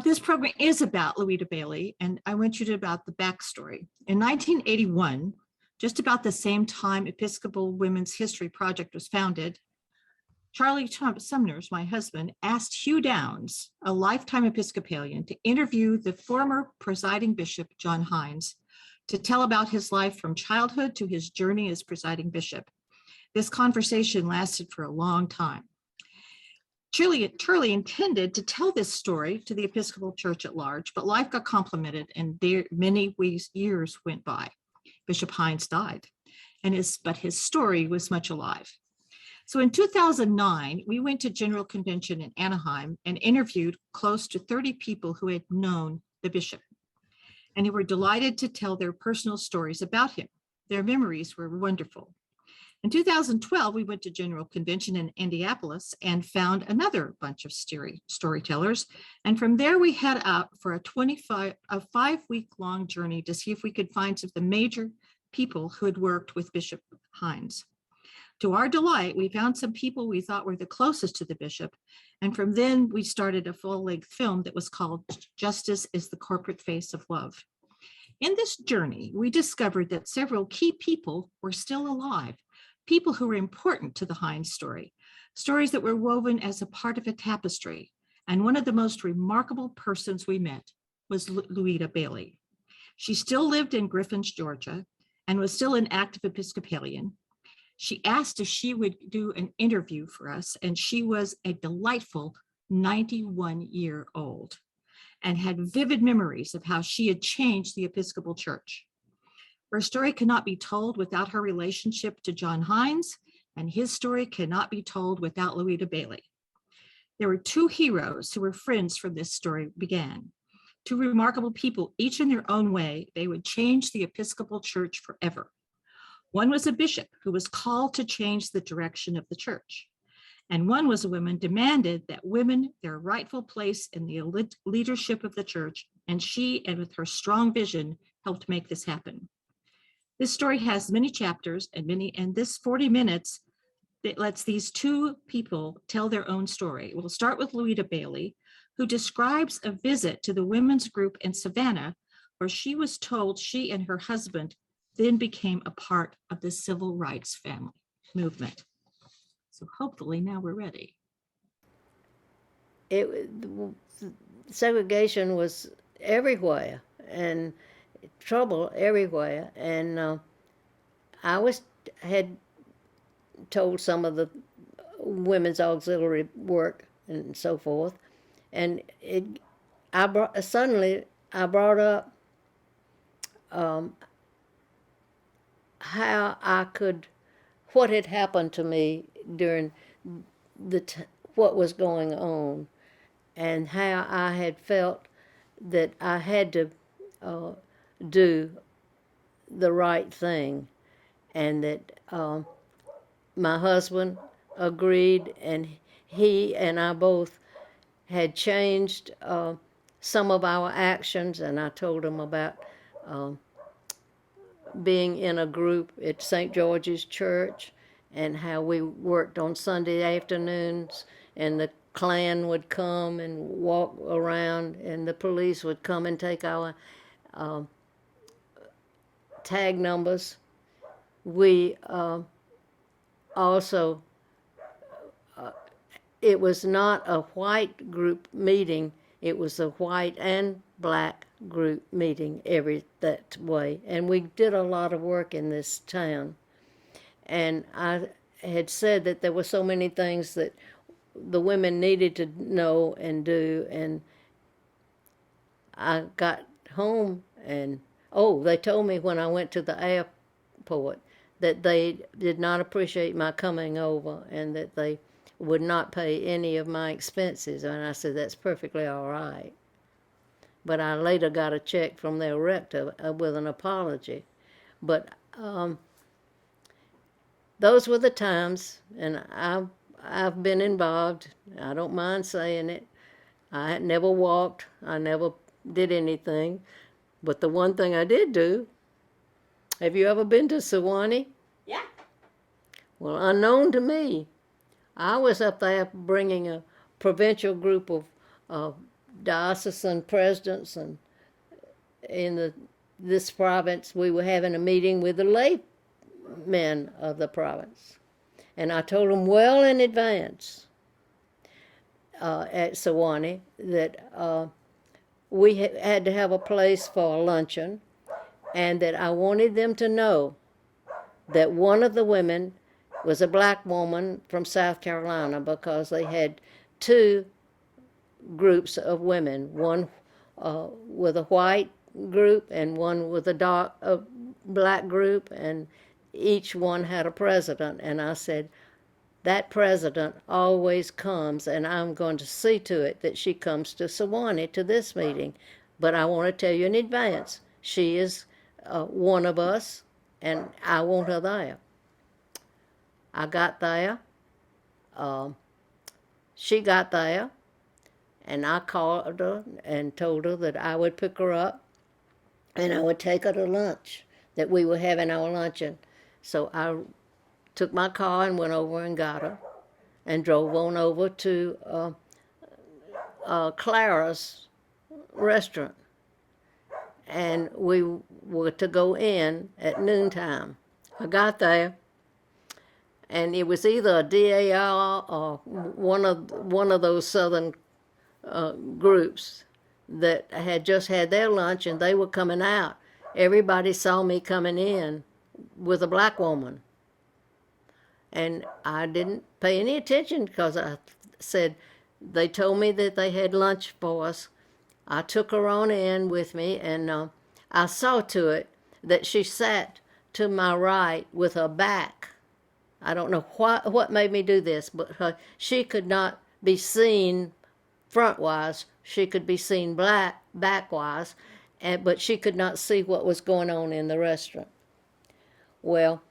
This program is about Lueta Bailey, and I want you to about the backstory. In 1981, just about the same time Episcopal Women's History Project was founded, Charlie Sumners, my husband, asked Hugh Downs, a lifetime Episcopalian, to interview the former presiding bishop, John Hines, to tell about his life from childhood to his journey as presiding bishop. This conversation lasted for a long time. Charlie intended to tell this story to the Episcopal Church at large, but life got complicated and many years went by. Bishop Hines died, but his story was much alive. So in 2009, we went to General Convention in Anaheim and interviewed close to 30 people who had known the bishop, and who were delighted to tell their personal stories about him. Their memories were wonderful. In 2012, we went to General Convention in Indianapolis and found another bunch of storytellers. And from there, we head out for a 5-week-long journey to see if we could find some of the major people who had worked with Bishop Hines. To our delight, we found some people we thought were the closest to the bishop. And from then, we started a full-length film that was called Justice is the Corporate Face of Love. In this journey, we discovered that several key people were still alive, people who were important to the Hines story, stories that were woven as a part of a tapestry. And one of the most remarkable persons we met was Lueta Bailey. She still lived in Griffins, Georgia, and was still an active Episcopalian. She asked if she would do an interview for us, and she was a delightful 91-year-old and had vivid memories of how she had changed the Episcopal Church. Her story cannot be told without her relationship to John Hines, and his story cannot be told without Lueta Bailey. There were two heroes who were friends from this story began. Two remarkable people, each in their own way. They would change the Episcopal Church forever. One was a bishop who was called to change the direction of the church. And one was a woman demanded that women their rightful place in the leadership of the church, and she, and with her strong vision, helped make this happen. This story has many chapters and this 40 minutes that lets these two people tell their own story. We'll start with Lueta Bailey, who describes a visit to the women's group in Savannah, where she was told she and her husband then became a part of the civil rights family movement. So hopefully now we're ready. Segregation was everywhere and trouble everywhere, and I had told some of the women's auxiliary work and so forth, and I brought up what had happened to me during what was going on, and how I had felt that I had to do the right thing, and that my husband agreed, and he and I both had changed some of our actions, and I told him about being in a group at St. George's Church, and how we worked on Sunday afternoons, and the Klan would come and walk around, and the police would come and take our tag numbers. We also, it was not a white group meeting, it was a white and black group meeting that way. And we did a lot of work in this town. And I had said that there were so many things that the women needed to know and do, and I got home and they told me when I went to the airport that they did not appreciate my coming over, and that they would not pay any of my expenses. And I said, that's perfectly all right. But I later got a check from their rector with an apology. But those were the times, and I've been involved. I don't mind saying it. I never walked. I never did anything. But the one thing I did do, have you ever been to Sewanee? Yeah. Well, unknown to me, I was up there bringing a provincial group of diocesan presidents, and in this province, we were having a meeting with the lay men of the province. And I told them well in advance at Sewanee that we had to have a place for a luncheon, and that I wanted them to know that one of the women was a black woman from South Carolina, because they had two groups of women, one with a white group and one with a dark black group, and each one had a president. And I said, that president always comes, and I'm going to see to it that she comes to Sewanee to this meeting. But I want to tell you in advance, she is one of us, and I want her there. I got there. She got there, and I called her and told her that I would pick her up and I would take her to lunch, that we were having our luncheon. So I took my car and went over and got her and drove on over to Clara's restaurant. And we were to go in at noontime. I got there, and it was either a DAR or one of those southern groups that had just had their lunch, and they were coming out. Everybody saw me coming in with a black woman. And I didn't pay any attention, because I said, they told me that they had lunch for us. I took her on in with me, and I saw to it that she sat to my right with her back. I don't know what made me do this, but she could not be seen front-wise. She could be seen back-wise, but she could not see what was going on in the restaurant. Well,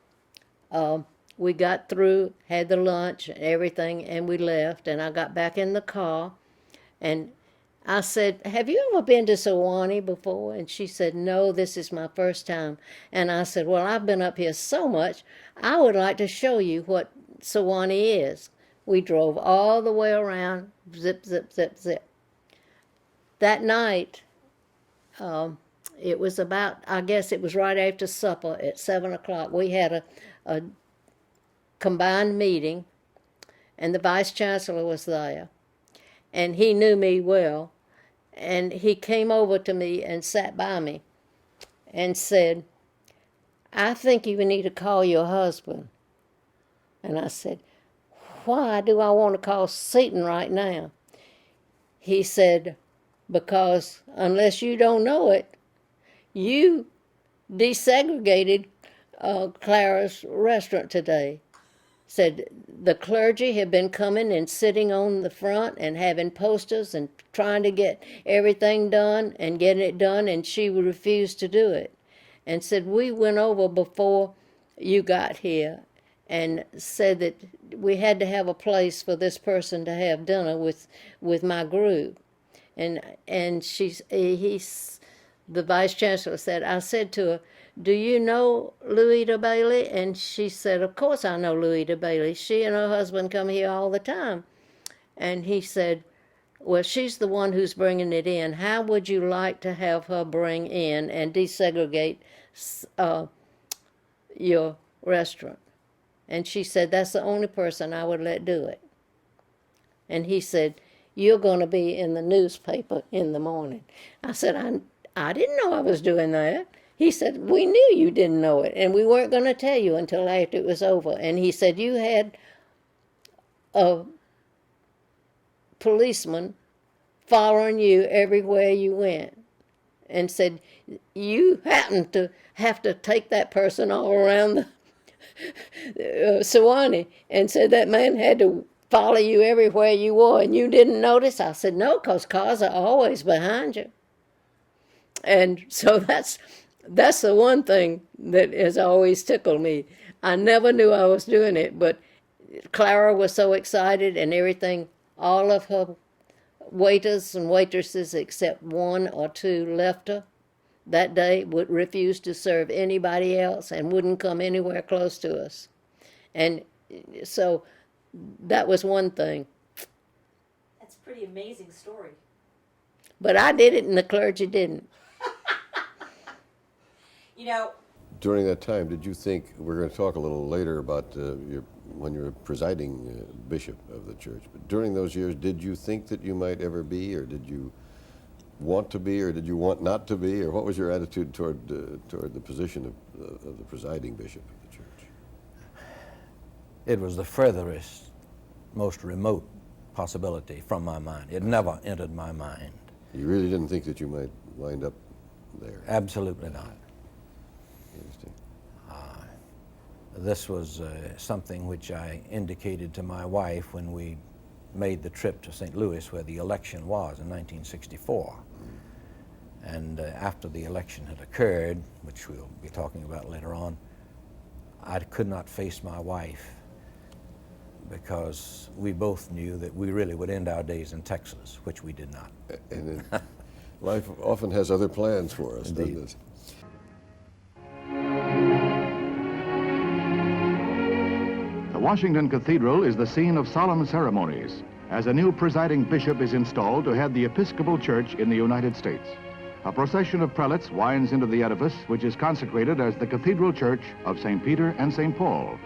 we got through, had the lunch and everything, and we left, and I got back in the car, and I said, have you ever been to Sewanee before? And she said, no, this is my first time. And I said, well, I've been up here so much, I would like to show you what Sewanee is. We drove all the way around, zip, zip, zip, zip. That night, it was about, I guess it was right after supper at 7 o'clock. We had a combined meeting, and the vice chancellor was there. And he knew me well, and he came over to me and sat by me and said, I think you need to call your husband. And I said, why do I want to call Seton right now? He said, because unless you don't know it, you desegregated Clara's restaurant today. Said the clergy had been coming and sitting on the front and having posters and trying to get everything done and getting it done, and she refused to do it. And said, we went over before you got here and said that we had to have a place for this person to have dinner with my group. And the vice chancellor said, I said to her, do you know Lueta Bailey? And she said, of course I know Lueta Bailey. She and her husband come here all the time. And he said, well, she's the one who's bringing it in. How would you like to have her bring in and desegregate your restaurant? And she said, that's the only person I would let do it. And he said, you're going to be in the newspaper in the morning. I said, I didn't know I was doing that. He said, we knew you didn't know it, and we weren't going to tell you until after it was over. And he said, you had a policeman following you everywhere you went, and said, you happened to have to take that person all around the Sewanee, and said that man had to follow you everywhere you were, and you didn't notice? I said, no, because cars are always behind you. And so that's the one thing that has always tickled me. I never knew I was doing it, but Clara was so excited, and everything, all of her waiters and waitresses except one or two left her that day, would refuse to serve anybody else and wouldn't come anywhere close to us. And so that was one thing. That's a pretty amazing story. But I did it and the clergy didn't. You know, During that time, did you think, we're going to talk a little later about when you were presiding bishop of the church, but during those years, did you think that you might ever be, or did you want to be, or did you want not to be, or what was your attitude toward the position of the presiding bishop of the church? It was the furthest, most remote possibility from my mind. It never entered my mind. You really didn't think that you might wind up there? Absolutely not. Interesting. This was something which I indicated to my wife when we made the trip to St. Louis, where the election was in 1964. And after the election had occurred, which we'll be talking about later on, I could not face my wife because we both knew that we really would end our days in Texas, which we did not. And life often has other plans for us, Indeed. doesn't it? The Washington Cathedral is the scene of solemn ceremonies as a new presiding bishop is installed to head the Episcopal Church in the United States. A procession of prelates winds into the edifice, which is consecrated as the Cathedral Church of St. Peter and St. Paul.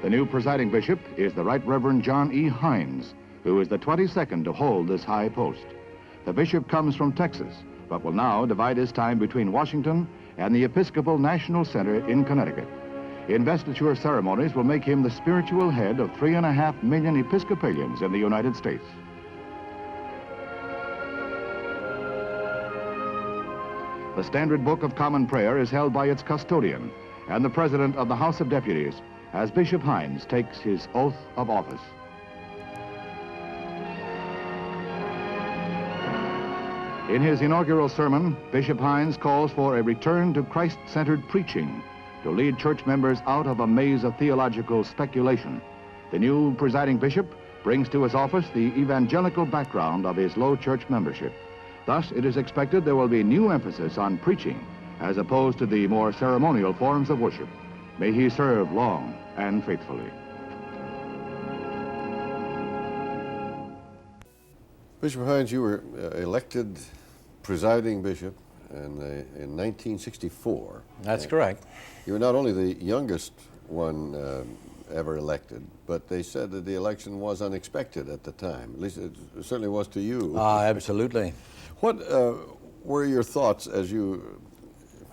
The new presiding bishop is the Right Reverend John E. Hines, who is the 22nd to hold this high post. The bishop comes from Texas, but will now divide his time between Washington and the Episcopal National Center in Connecticut. Investiture ceremonies will make him the spiritual head of 3.5 million Episcopalians in the United States. The Standard Book of Common Prayer is held by its custodian and the President of the House of Deputies as Bishop Hines takes his oath of office. In his inaugural sermon, Bishop Hines calls for a return to Christ-centered preaching to lead church members out of a maze of theological speculation. The new presiding bishop brings to his office the evangelical background of his low church membership. Thus, it is expected there will be new emphasis on preaching as opposed to the more ceremonial forms of worship. May he serve long and faithfully. Bishop Hines, you were elected presiding bishop in 1964. That's correct. You were not only the youngest one ever elected, but they said that the election was unexpected at the time. At least it certainly was to you. Absolutely. What were your thoughts as you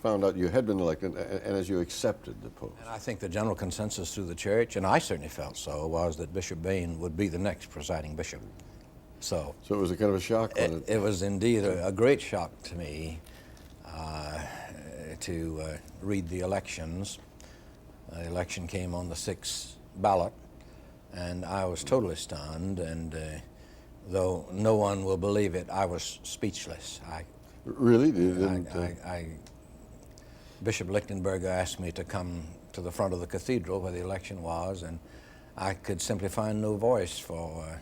found out you had been elected and as you accepted the post? And I think the general consensus through the church, and I certainly felt so, was that Bishop Bain would be the next presiding bishop. So it was a kind of a shock? It was indeed a great shock to me to read the elections. The election came on the 6th ballot, and I was totally stunned, and though no one will believe it, I was speechless. Really? Bishop Lichtenberger asked me to come to the front of the cathedral where the election was, and I could simply find no voice for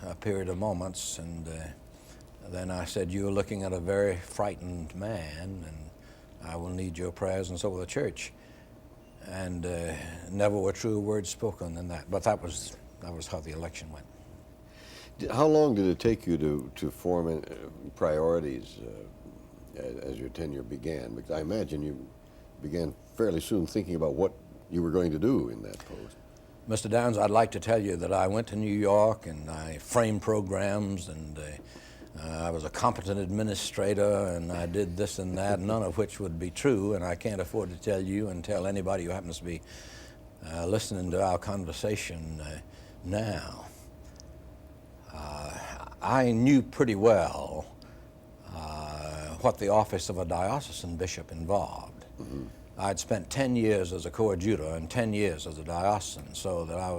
a period of moments, and then I said, "You're looking at a very frightened man, and I will need your prayers, and so will the church." And never were truer words spoken than that. But that was how the election went. How long did it take you to form priorities as your tenure began? Because I imagine you began fairly soon thinking about what you were going to do in that post. Mr. Downs, I'd like to tell you that I went to New York and I framed programs, and I was a competent administrator, and I did this and that, none of which would be true, and I can't afford to tell you and tell anybody who happens to be listening to our conversation now. I knew pretty well what the office of a diocesan bishop involved. Mm-hmm. I'd spent 10 years as a coadjutor and 10 years as a diocesan, so that I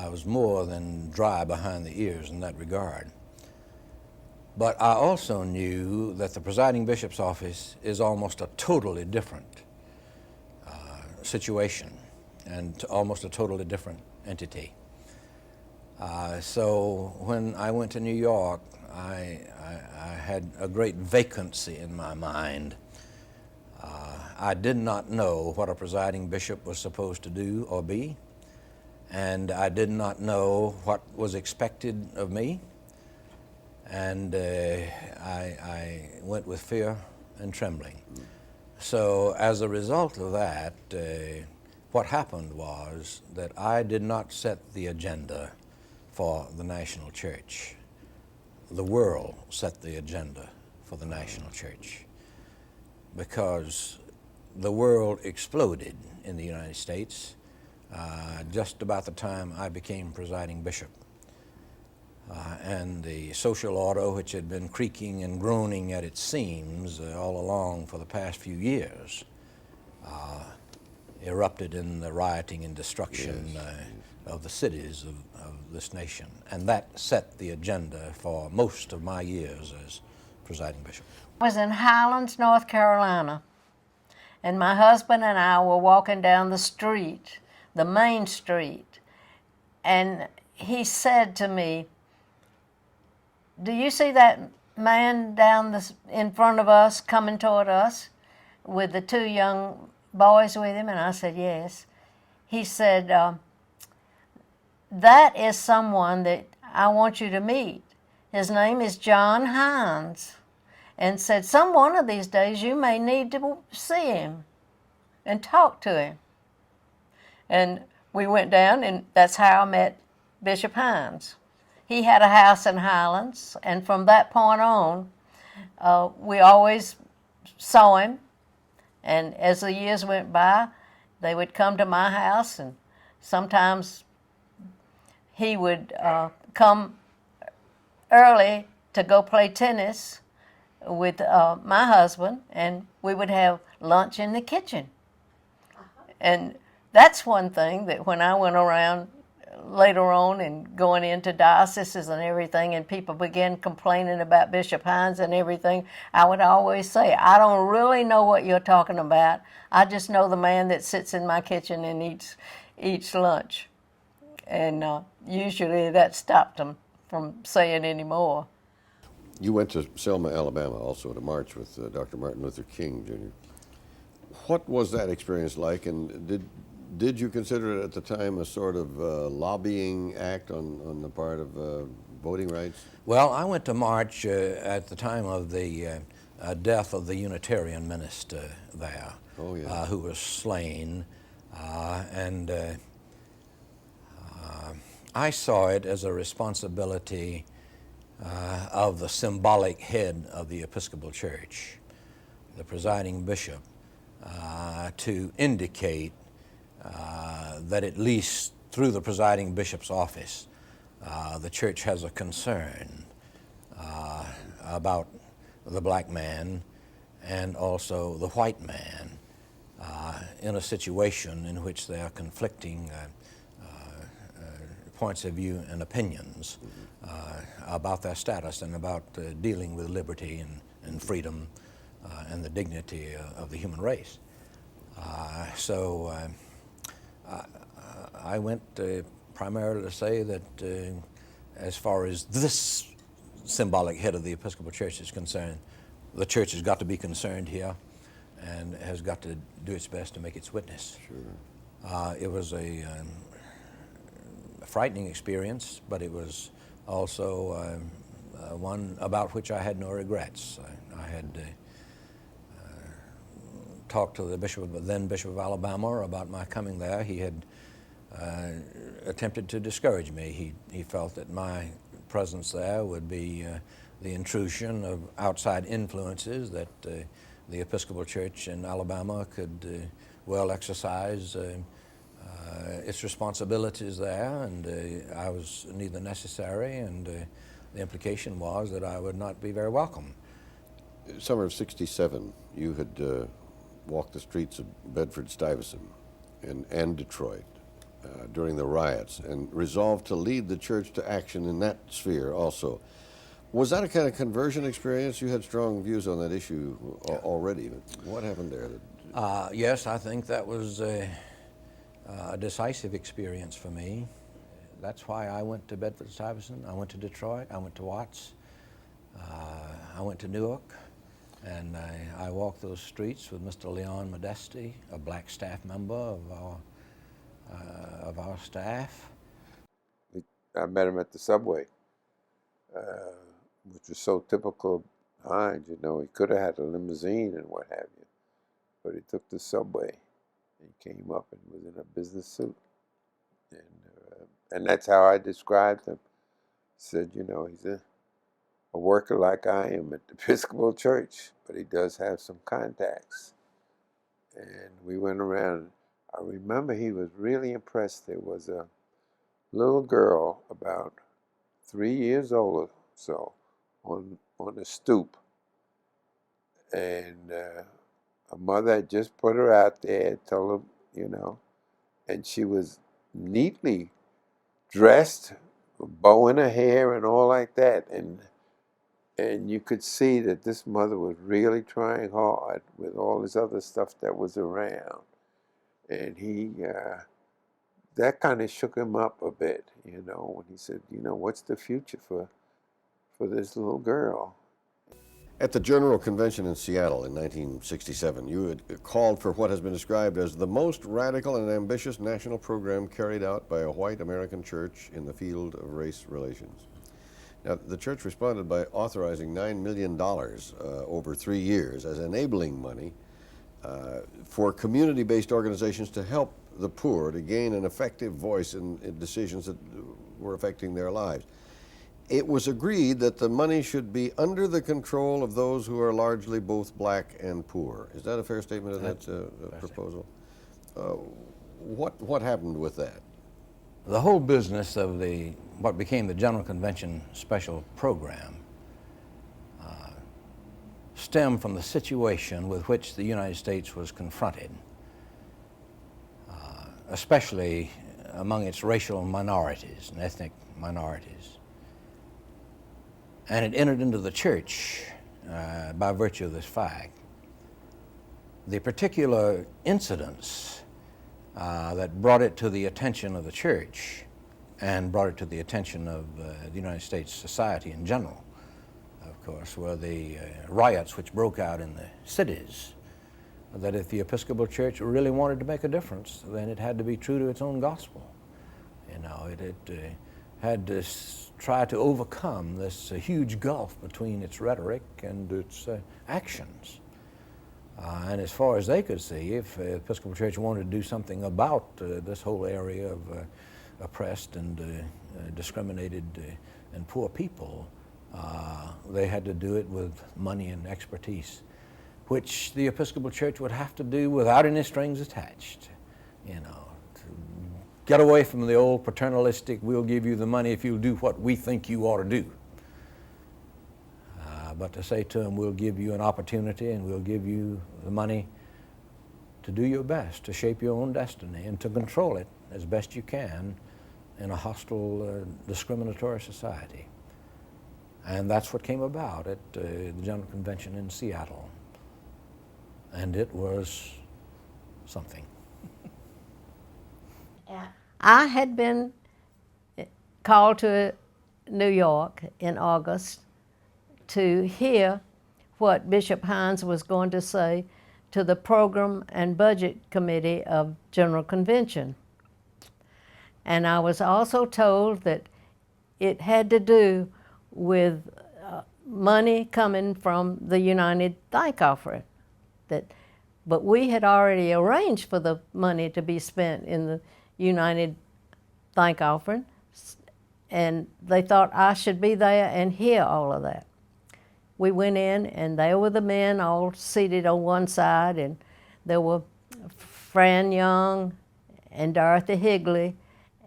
was more than dry behind the ears in that regard. But I also knew that the presiding bishop's office is almost a totally different situation and almost a totally different entity. So when I went to New York, I had a great vacancy in my mind. I did not know what a presiding bishop was supposed to do or be, and I did not know what was expected of me. and I went with fear and trembling. So as a result of that, what happened was that I did not set the agenda for the national church. The world set the agenda for the national church, because the world exploded in the United States just about the time I became presiding bishop. And the social order, which had been creaking and groaning at its seams all along for the past few years, erupted in the rioting and destruction of the cities of this nation. And that set the agenda for most of my years as presiding bishop. I was in Highlands, North Carolina, and my husband and I were walking down the street, the main street, and he said to me, "Do you see that man down in front of us coming toward us with the two young boys with him?" And I said, "Yes." He said, "That is someone that I want you to meet. His name is John Hines." And said, "One of these days you may need to see him and talk to him." And we went down, and that's how I met Bishop Hines. He had a house in Highlands, and from that point on, we always saw him. And as the years went by, they would come to my house, and sometimes he would come early to go play tennis with my husband, and we would have lunch in the kitchen. And that's one thing that when I went around later on and going into dioceses and everything, and people began complaining about Bishop Hines and everything, I would always say, "I don't really know what you're talking about. I just know the man that sits in my kitchen and eats lunch." And usually that stopped them from saying any more. You went to Selma, Alabama, also to march with Dr. Martin Luther King, Jr. What was that experience like, and did you consider it at the time a sort of lobbying act on the part of voting rights? Well, I went to march at the time of the death of the Unitarian minister there, who was slain, and I saw it as a responsibility of the symbolic head of the Episcopal Church, the presiding bishop, to indicate that at least through the presiding bishop's office, the church has a concern about the black man and also the white man in a situation in which there are conflicting points of view and opinions about their status and about dealing with liberty and freedom and the dignity of the human race. So I went primarily to say that as far as this symbolic head of the Episcopal Church is concerned, the church has got to be concerned here and has got to do its best to make its witness. Sure. It was a frightening experience, but it was also one about which I had no regrets. I had talked to the then Bishop of Alabama about my coming there. He had attempted to discourage me. He felt that my presence there would be the intrusion of outside influences that the Episcopal Church in Alabama could well exercise its responsibilities there, and I was neither necessary, and the implication was that I would not be very welcome. Summer of '67, you had walked the streets of Bedford-Stuyvesant and Detroit during the riots and resolved to lead the church to action in that sphere also. Was that a kind of conversion experience? You had strong views on that issue already. What happened there? Yes, I think that was a decisive experience for me. That's why I went to Bedford-Stuyvesant. I went to Detroit. I went to Watts. I went to Newark. And I walked those streets with Mr. Leon Modesti, a black staff member of our staff. I met him at the subway which was so typical of Hines. You know, he could have had a limousine and what have you, but he took the subway. He came up and was in a business suit, and that's how I described him. Said, you know, he's a worker like I am at the Episcopal Church, but he does have some contacts. And we went around. I remember he was really impressed. There was a little girl about 3 years old or so on the stoop, and a mother had just put her out there, told her, you know, and she was neatly dressed, a bow in her hair and all like that, and you could see that this mother was really trying hard with all this other stuff that was around, and that kind of shook him up a bit, you know, when he said, you know, what's the future for this little girl? At the General Convention in Seattle in 1967, you had called for what has been described as the most radical and ambitious national program carried out by a white American church in the field of race relations. Now, the church responded by authorizing $9 million over 3 years as enabling money for community-based organizations to help the poor to gain an effective voice in decisions that were affecting their lives. It was agreed that the money should be under the control of those who are largely both black and poor. Is that a fair statement of that proposal? What happened with that? The whole business of what became the General Convention Special Program stemmed from the situation with which the United States was confronted, especially among its racial minorities and ethnic minorities. And it entered into the church by virtue of this fact. The particular incidents that brought it to the attention of the church and brought it to the attention of the United States society in general, of course, were the riots which broke out in the cities. That if the Episcopal Church really wanted to make a difference, then it had to be true to its own gospel. You know, it had to try to overcome this huge gulf between its rhetoric and its actions. And as far as they could see, if the Episcopal Church wanted to do something about this whole area of oppressed and discriminated and poor people, they had to do it with money and expertise, which the Episcopal Church would have to do without any strings attached, you know, to get away from the old paternalistic, we'll give you the money if you'll do what we think you ought to do. But to say to them, we'll give you an opportunity and we'll give you the money to do your best, to shape your own destiny and to control it as best you can in a hostile, discriminatory society. And that's what came about at the General Convention in Seattle. And it was something. I had been called to New York in August to hear what Bishop Hines was going to say to the Program and Budget Committee of General Convention. And I was also told that it had to do with money coming from the United Thank Offering. But we had already arranged for the money to be spent in the United Thank Offering, and they thought I should be there and hear all of that. We went in, and there were the men all seated on one side, and there were Fran Young and Dorothy Higley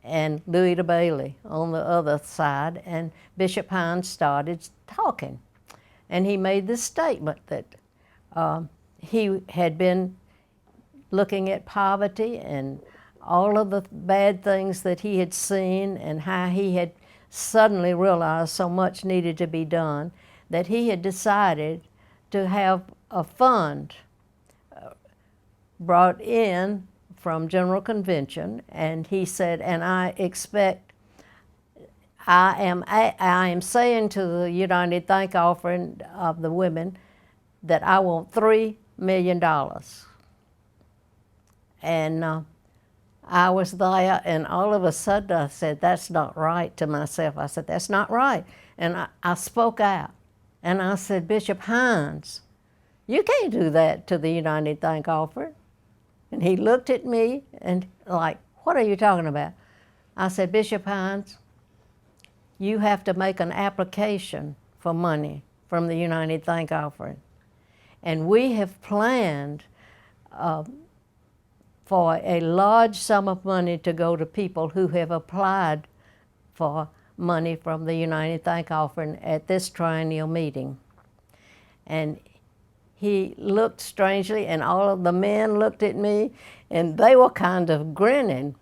and Lueta Bailey on the other side, and Bishop Hines started talking. And he made this statement that he had been looking at poverty and all of the bad things that he had seen and how he had suddenly realized so much needed to be done, that he had decided to have a fund brought in from General Convention, and he said, and I am saying to the United Thank Offering of the women that I want $3 million. And I was there, and all of a sudden I said, "That's not right," to myself. I said, "That's not right." And I spoke out, and I said, "Bishop Hines, you can't do that to the United Thank Offering." And he looked at me and like, "What are you talking about?" I said, "Bishop Hines, you have to make an application for money from the United Thank Offering. And we have planned for a large sum of money to go to people who have applied for money from the United Thank Offering at this triennial meeting." And he looked strangely, and all of the men looked at me, and they were kind of grinning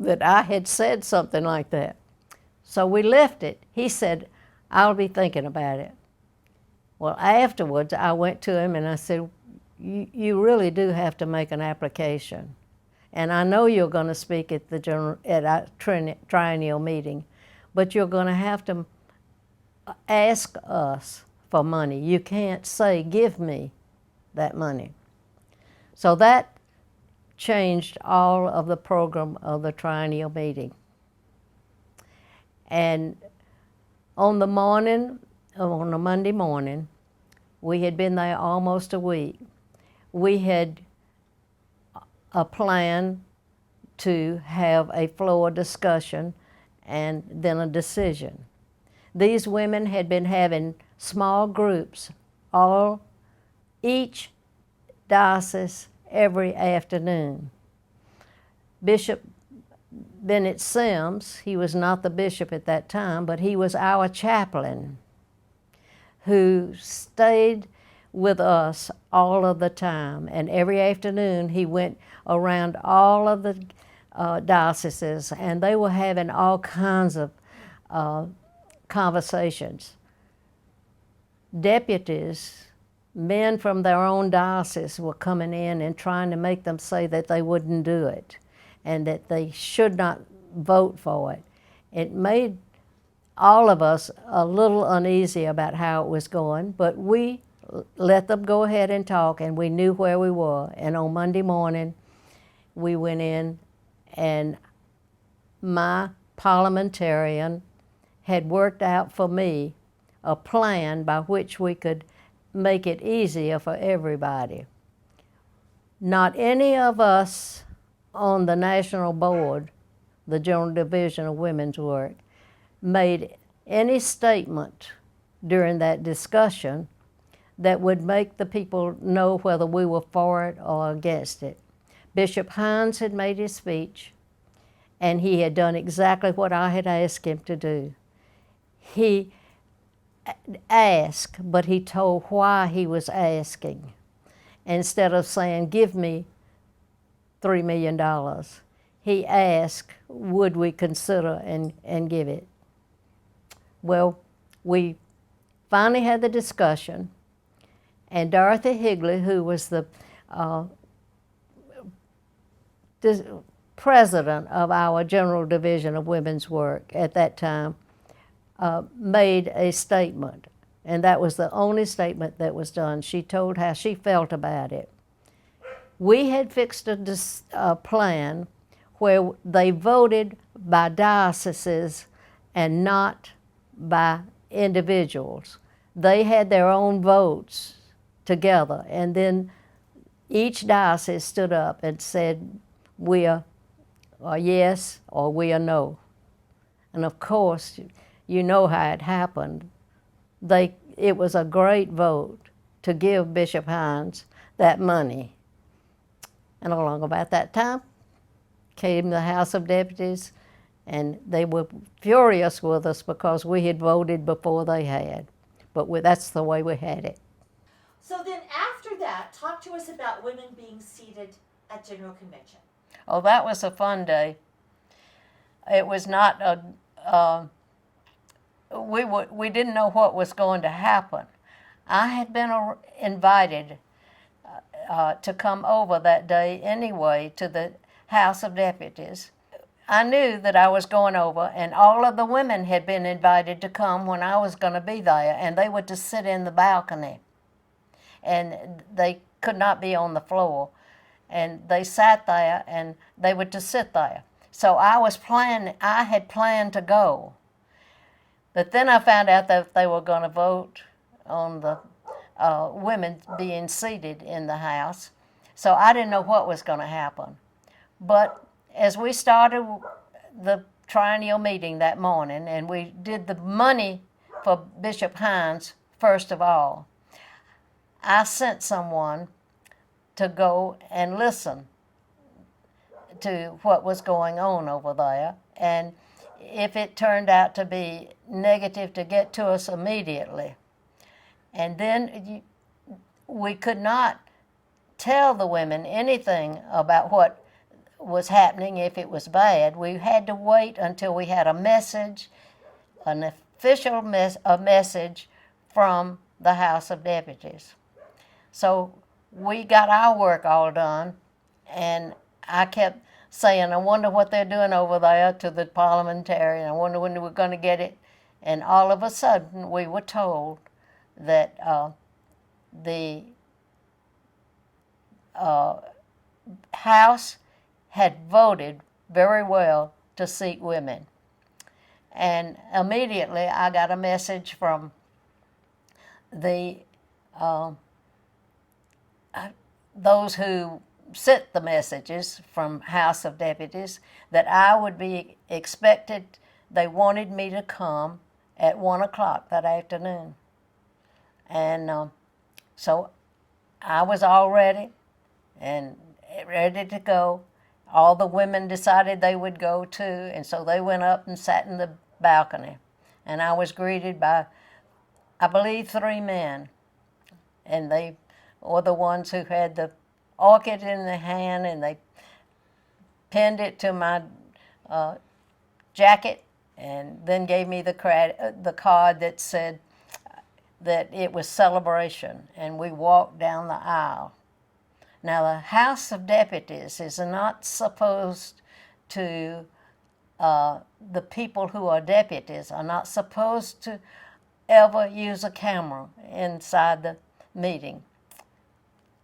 that I had said something like that. So we left it. He said, "I'll be thinking about it." Well, afterwards, I went to him and I said, you really do have to make an application. And I know you're going to speak at our triennial meeting, but you're going to have to ask us for money. You can't say, "Give me that money." So that changed all of the program of the triennial meeting. And on a Monday morning, we had been there almost a week. We had a plan to have a floor discussion and then a decision. These women had been having small groups, each diocese every afternoon. Bishop Bennett Sims, he was not the bishop at that time, but he was our chaplain who stayed with us all of the time. And every afternoon he went around all of the dioceses, and they were having all kinds of conversations. Deputies, men from their own diocese, were coming in and trying to make them say that they wouldn't do it and that they should not vote for it. It made all of us a little uneasy about how it was going, but we let them go ahead and talk, and we knew where we were. And on Monday morning, we went in, and my parliamentarian had worked out for me a plan by which we could make it easier for everybody. Not any of us on the national board, the General Division of Women's Work, made any statement during that discussion that would make the people know whether we were for it or against it. Bishop Hines had made his speech, and he had done exactly what I had asked him to do. He asked, but he told why he was asking. Instead of saying, "Give me $3 million, he asked, would we consider and give it? Well, we finally had the discussion, and Dorothy Higley, who was the president of our General Division of Women's Work at that time, made a statement, and that was the only statement that was done. She told how she felt about it. We had fixed a plan where they voted by dioceses and not by individuals. They had their own votes together, and then each diocese stood up and said, "We are yes," or "We are no." And of course, you know how it happened. It was a great vote to give Bishop Hines that money. And along about that time came the House of Deputies, and they were furious with us because we had voted before they had. But that's the way we had it. So then after that, talk to us about women being seated at General Convention. Oh, that was a fun day. It was not we didn't know what was going to happen. I had been invited to come over that day anyway to the House of Deputies. I knew that I was going over, and all of the women had been invited to come when I was going to be there, and they were to sit in the balcony, and they could not be on the floor. and they sat there, and they were to sit there. So I had planned to go. But then I found out that they were going to vote on the women being seated in the House. So I didn't know what was going to happen. But as we started the triennial meeting that morning, and we did the money for Bishop Hines first of all, I sent someone to go and listen to what was going on over there. And if it turned out to be negative, to get to us immediately. And then we could not tell the women anything about what was happening if it was bad. We had to wait until we had a message, an official message from the House of Deputies. So we got our work all done, and I kept saying, I wonder what they're doing over there, to the parliamentarian. I wonder when we're going to get it. And all of a sudden, we were told that the House had voted very well to seat women. And immediately, I got a message from the those who sent the messages from House of Deputies that I would be expected. They wanted me to come at 1 o'clock that afternoon. And so I was all ready and ready to go. All the women decided they would go too, and so they went up and sat in the balcony. And I was greeted by, I believe, 3 men. And they were the ones who had the orchid in their hand, and they pinned it to my jacket, and then gave me the card that said that it was celebration, and we walked down the aisle. Now, the House of Deputies is not supposed to, the people who are deputies are not supposed to ever use a camera inside the meeting.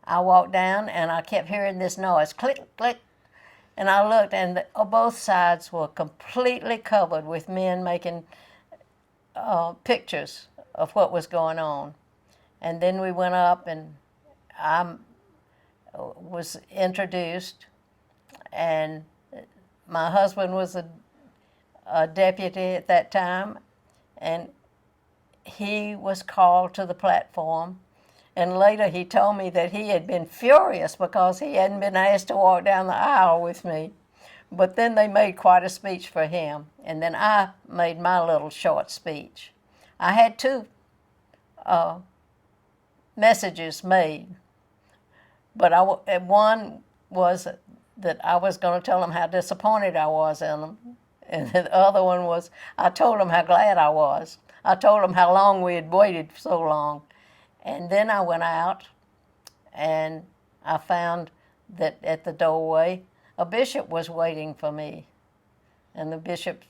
I walked down, and I kept hearing this noise, click, click, and I looked, and both sides were completely covered with men making pictures of what was going on. And then we went up, and I was introduced, and my husband was a deputy at that time, and he was called to the platform. And later he told me that he had been furious because he hadn't been asked to walk down the aisle with me. But then they made quite a speech for him, and then I made my little short speech. I had 2 messages made, but one was that I was going to tell them how disappointed I was in them, and the other one was I told them how glad I was. I told them how long we had waited so long. And then I went out, and I found that at the doorway, a bishop was waiting for me. And the bishop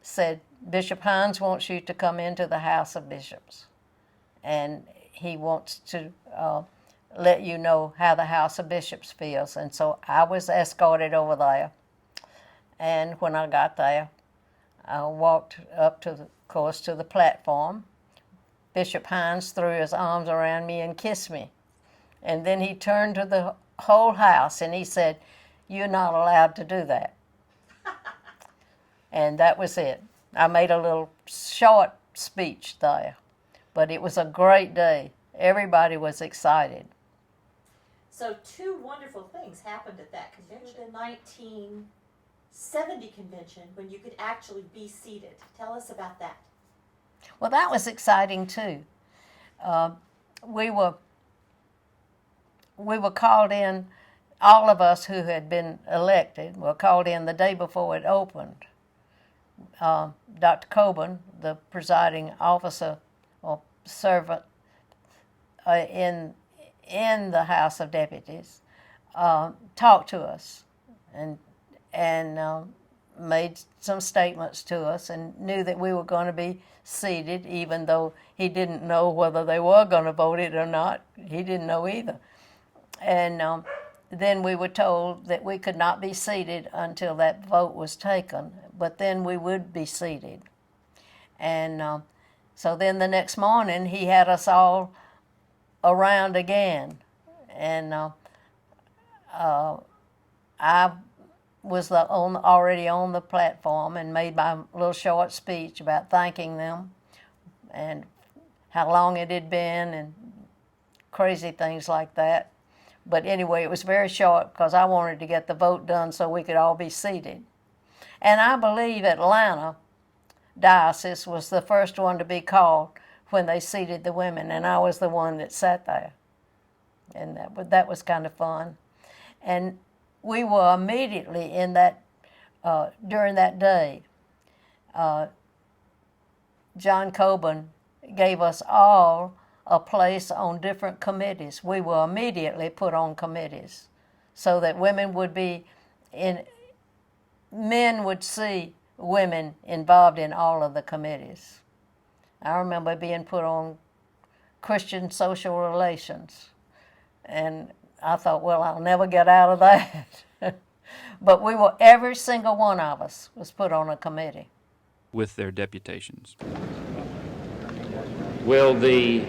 said, Bishop Hines wants you to come into the House of Bishops. And he wants to let you know how the House of Bishops feels. And so I was escorted over there. And when I got there, I walked up to the platform. Bishop Hines threw his arms around me and kissed me. And then he turned to the whole house and he said, "You're not allowed to do that." And that was it. I made a little short speech there, but it was a great day. Everybody was excited. So 2 wonderful things happened at that convention. The 1970 convention, when you could actually be seated. Tell us about that. Well, that was exciting too. We were called in, all of us who had been elected were called in the day before it opened. Dr. Coburn, the presiding officer or servant in the House of Deputies, talked to us and made some statements to us, and knew that we were going to be seated, even though he didn't know whether they were going to vote it or not. He didn't know either. And then we were told that we could not be seated until that vote was taken, but then we would be seated. And so then the next morning, he had us all around again. And I was already on the platform and made my little short speech about thanking them and how long it had been and crazy things like that. But anyway, it was very short because I wanted to get the vote done so we could all be seated. And I believe Atlanta diocese was the first one to be called when they seated the women, and I was the one that sat there. And that was kind of fun. And we were immediately in that, during that day, John Coburn gave us all a place on different committees. We were immediately put on committees so that women would be men would see women involved in all of the committees. I remember being put on Christian social relations, and I thought, well, I'll never get out of that. But every single one of us was put on a committee. With their deputations. Will the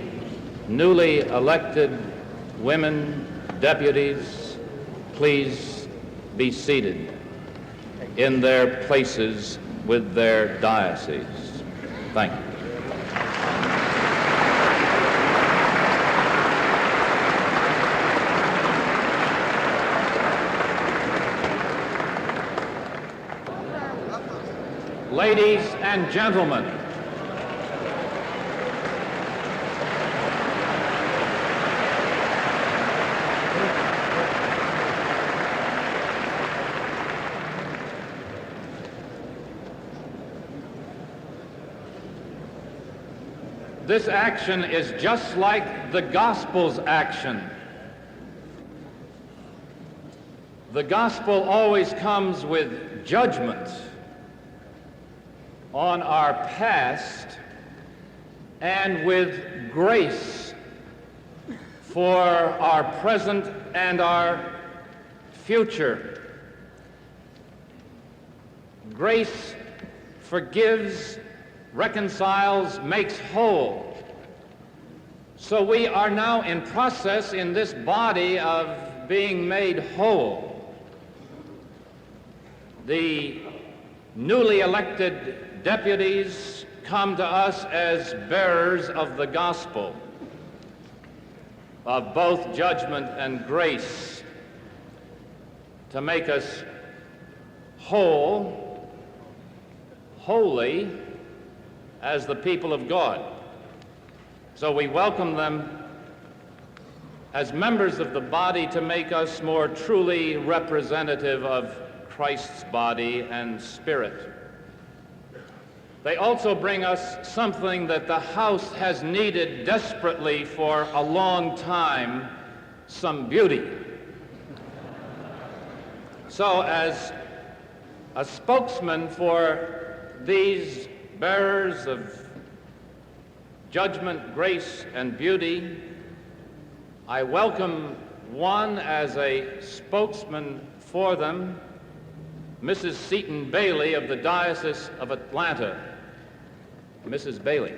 newly elected women deputies please be seated in their places with their dioceses? Thank you. Ladies and gentlemen, this action is just like the gospel's action. The gospel always comes with judgment on our past and with grace for our present and our future. Grace forgives, reconciles, makes whole. So we are now in process in this body of being made whole. The newly elected deputies come to us as bearers of the gospel, of both judgment and grace, to make us whole, holy, as the people of God. So we welcome them as members of the body to make us more truly representative of Christ's body and spirit. They also bring us something that the house has needed desperately for a long time, some beauty. So as a spokesman for these bearers of judgment, grace, and beauty, I welcome one as a spokesman for them, Mrs. Seton Bailey of the Diocese of Atlanta. Mrs. Bailey.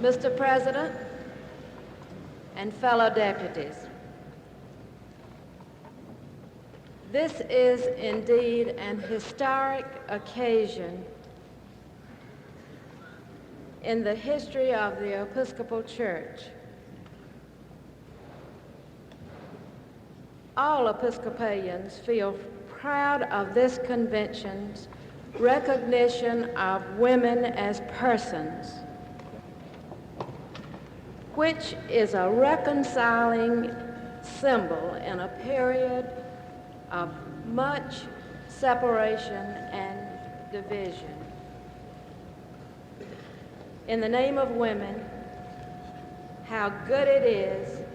Mr. President and fellow deputies, this is indeed an historic occasion in the history of the Episcopal Church. All Episcopalians feel proud of this convention's recognition of women as persons, which is a reconciling symbol in a period of much separation and division. In the name of women, how good it is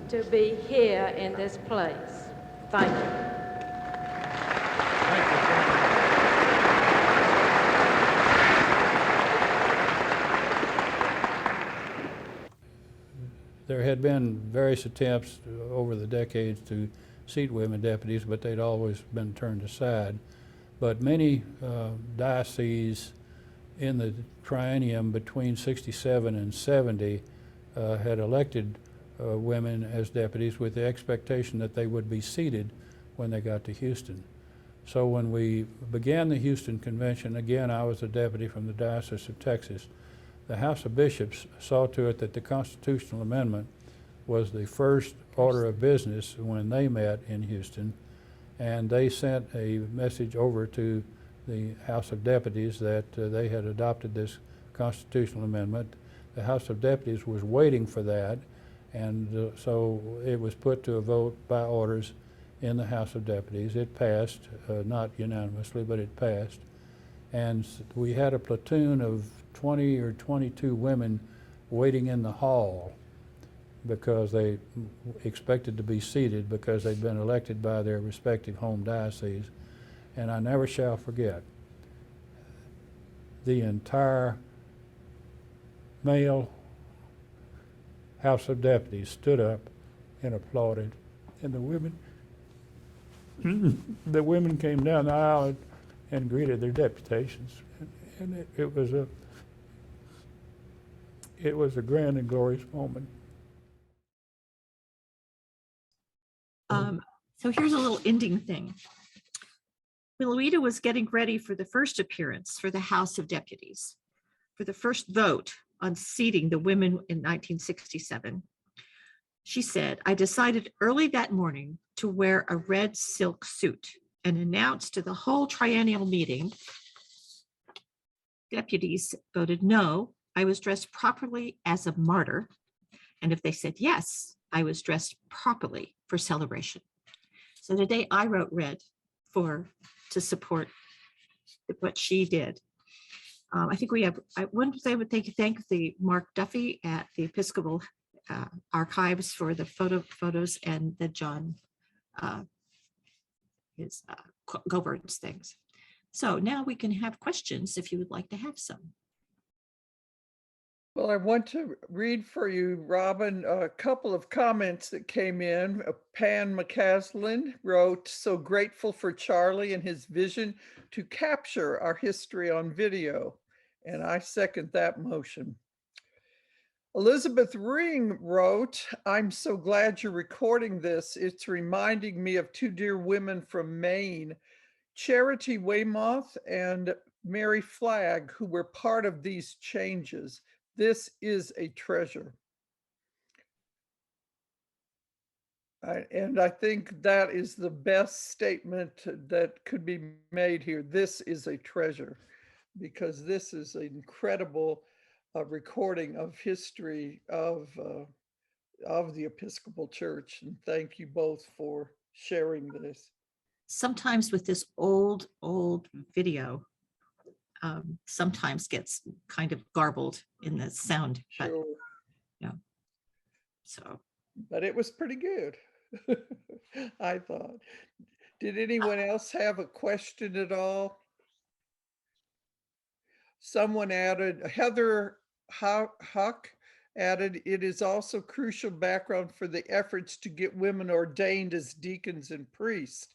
to be here in this place. Thank Thank you. There had been various attempts over the decades to seat women deputies, but they'd always been turned aside. But many dioceses in the triennium between 67 and 70 had elected women as deputies with the expectation that they would be seated when they got to Houston. So when we began the Houston Convention, again, I was a deputy from the Diocese of Texas. The House of Bishops saw to it that the constitutional amendment was the first order of business when they met in Houston, and they sent a message over to the House of Deputies that they had adopted this constitutional amendment. The House of Deputies was waiting for that, and so it was put to a vote by orders in the House of Deputies. It passed, not unanimously, but it passed. And we had a platoon of 20 or 22 women waiting in the hall because they expected to be seated because they'd been elected by their respective home dioceses. And I never shall forget, the entire male House of Deputies stood up and applauded, and the women came down the aisle and greeted their deputations, and it was a grand and glorious moment. So here's a little ending thing. When Lueta was getting ready for the first appearance for the House of Deputies, for the first vote on seating the women in 1967, she said, "I decided early that morning to wear a red silk suit and announced to the whole triennial meeting, deputies voted no, I was dressed properly as a martyr. And if they said yes, I was dressed properly for celebration." So today I wrote red to support what she did. I think we have, I would thank the Mark Duffy at the Episcopal Archives for the photos and the John, his Gobert's things. So now we can have questions if you would like to have some. Well, I want to read for you, Robin, a couple of comments that came in. Pan McCaslin wrote, "So grateful for Charlie and his vision to capture our history on video." And I second that motion. Elizabeth Ring wrote, "I'm so glad you're recording this. It's reminding me of two dear women from Maine, Charity Weymouth and Mary Flagg, who were part of these changes. This is a treasure." And I think that is the best statement that could be made here. This is a treasure, because this is an incredible recording of history of the Episcopal Church. And thank you both for sharing this. Sometimes with this old video, sometimes gets kind of garbled in the sound, but Sure. yeah. So, But it was pretty good, I thought. Did anyone else have a question at all? Someone added, Heather Huck added, "It is also crucial background for the efforts to get women ordained as deacons and priests.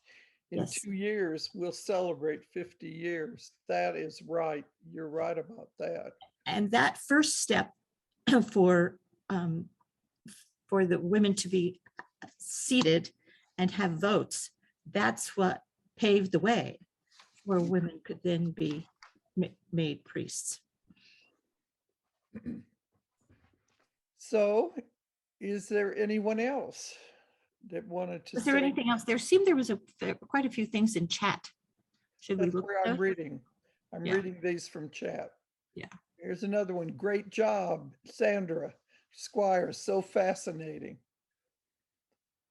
In yes. 2 years, we'll celebrate 50 years. That is right. You're right about that. And that first step for the women to be seated and have votes, that's what paved the way where women could then be made priests. So is there anyone else that wanted to Is there anything else? There was quite a few things in chat. Should we That's look where at I'm those? reading. I'm Yeah. reading these from chat. Yeah. Here's another one. "Great job, Sandra Squires. So fascinating.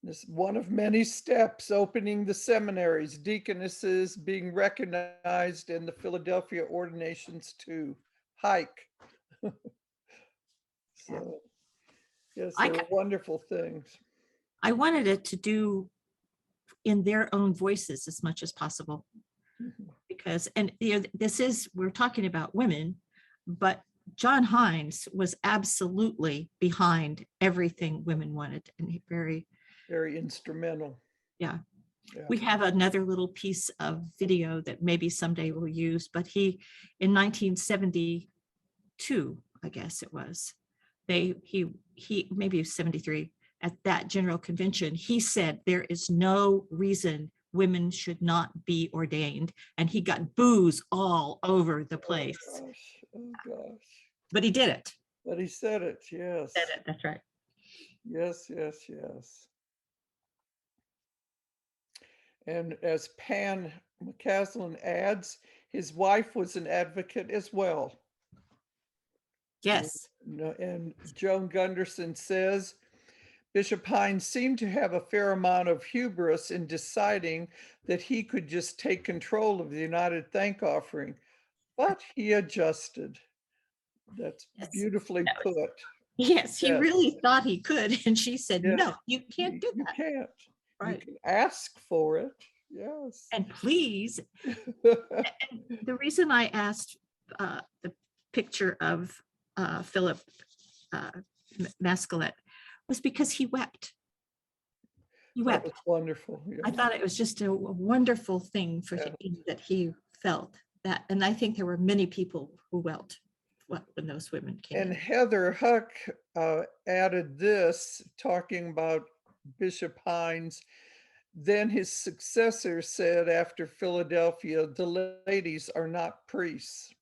This one of many steps, opening the seminaries, deaconesses being recognized, and the Philadelphia ordinations too. Hike." So, yes, they're wonderful things. I wanted it to do in their own voices as much as possible. Because, and we're talking about women, but John Hines was absolutely behind everything women wanted, and very instrumental. Yeah. We have another little piece of video that maybe someday we'll use, but he, in 1972, I guess it was, he maybe it was 73, at that general convention, he said there is no reason women should not be ordained, and he got boos all over the place. Oh gosh. But he did it. But he said it, yes. Said it, that's right. Yes, yes, yes. And as Pan McCaslin adds, his wife was an advocate as well. Yes. And Joan Gunderson says, Bishop Hines seemed to have a fair amount of hubris in deciding that he could just take control of the United Thank Offering, but he adjusted. That's beautifully put. Yes, he really thought he could, and she said, no, you can't do that. You can't. Right. You can ask for it. Yes. And please. And the reason I asked the picture of Philip Mascalet was because he wept. He wept. That was wonderful. Yeah. I thought it was just a wonderful thing for him that he felt that. And I think there were many people who wept when those women came. And Heather Huck added this, talking about Bishop Hines. Then his successor said after Philadelphia, the ladies are not priests.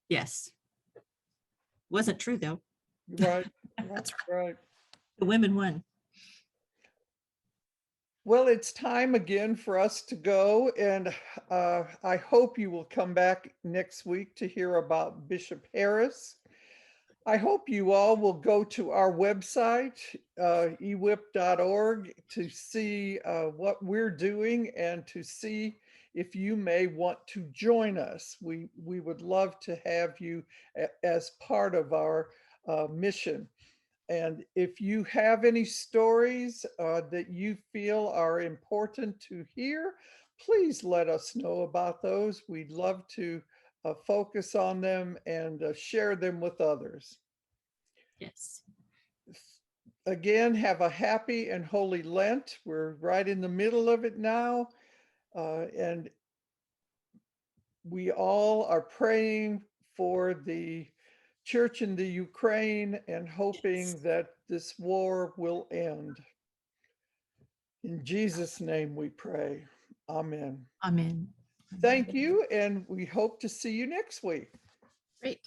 Yes. Wasn't true though. Right. That's right. The women won. Well, it's time again for us to go, and I hope you will come back next week to hear about Bishop Harris. I hope you all will go to our website, ewip.org, to see what we're doing and to see if you may want to join us. We would love to have you as part of our mission. And if you have any stories that you feel are important to hear, please let us know about those. We'd love to focus on them and share them with others. Yes. Again, have a happy and holy Lent. We're right in the middle of it now. And we all are praying for the church in the Ukraine and hoping that this war will end. In Jesus' name we pray. Amen. Amen. Thank you, and we hope to see you next week. Great.